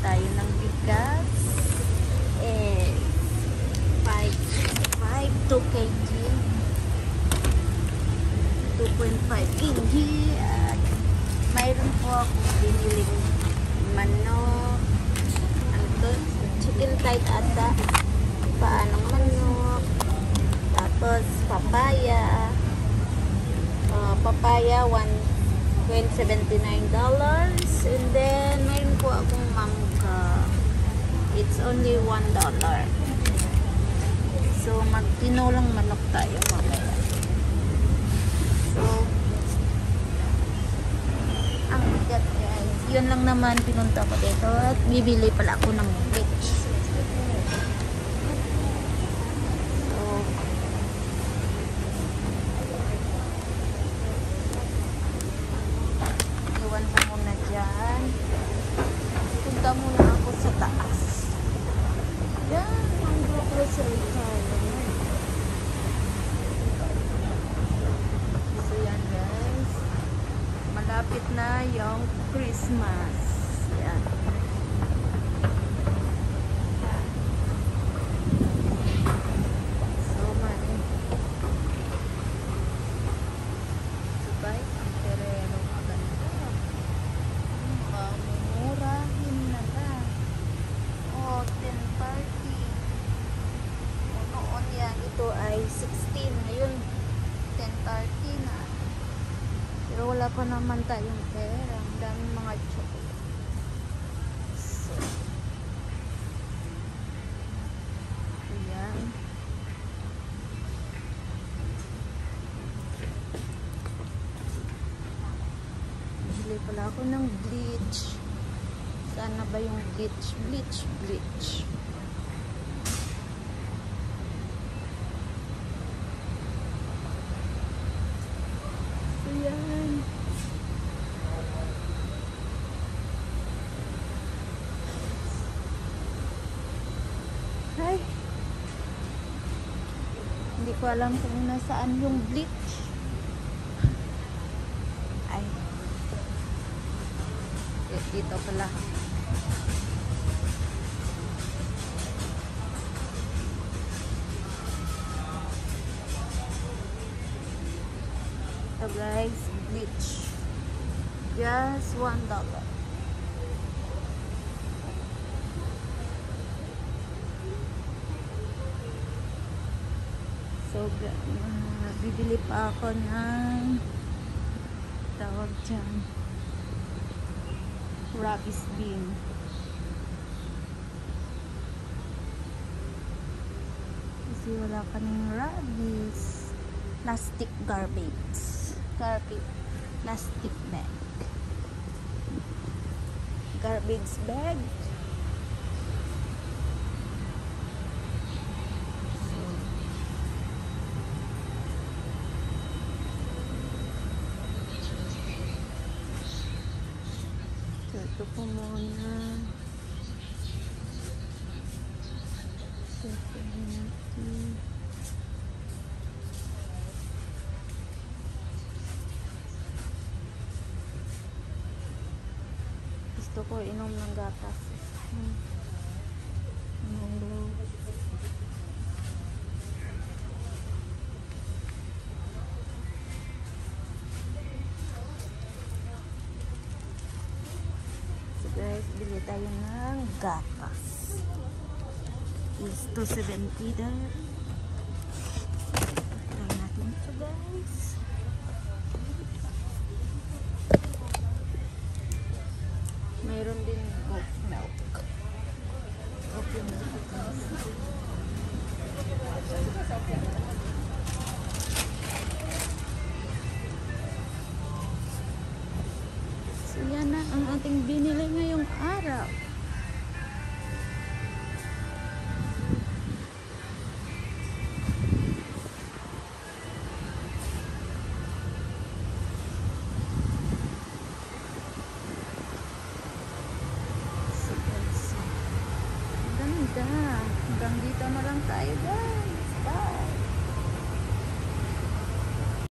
tayo ng bigas. Eh, 2 kg. 2.5 kg. At mayroon po akong biniling manok. Ano to? Chicken tight ata. Paanong manok. Tapos papaya. Papaya, $1.79. And then, mayroon po akong mangga. It's only $1. So, magtinulang manok tayo mamaya. So, ang bigat guys. Yun lang naman pinunta ko dito. At bibili pala ako ng bleach. So, iwan ko muna dyan. Punta muna ako sa taas. Yan, ang grocery tayo. So yan guys. Malapit na yung Christmas. Yan. So man. So guys, ang tereno maganda. Mamumurahin na na. Oh, 10.30. Noon yan, ito ay 16. Ngayon, 10.30 na. Pero wala pa naman tayong pera. Ang daming mga chocolate. So, ayan. Bili pala ako ng bleach. Sana ba yung bleach? Bleach. Ayan. Ay. Hindi ko alam kung nasaan yung bleach. Ay. Dito pala. So guys, bleach. Just $1. So, bibili pa ako ng tawag dyan. Rubbish bin. Kasi wala ka ng rubbish. Plastic garbage. Plastic bag. Garbage bag. So, ito po muna. Gusto ko inom ng gatas. So guys, bili tayo ng gatas. Is $2.70 there. Try natin ito guys. Mayroon din oat milk. Okay na. So yan na ang ating binili ngayong araw. Hanggang dito na lang tayo guys. Bye!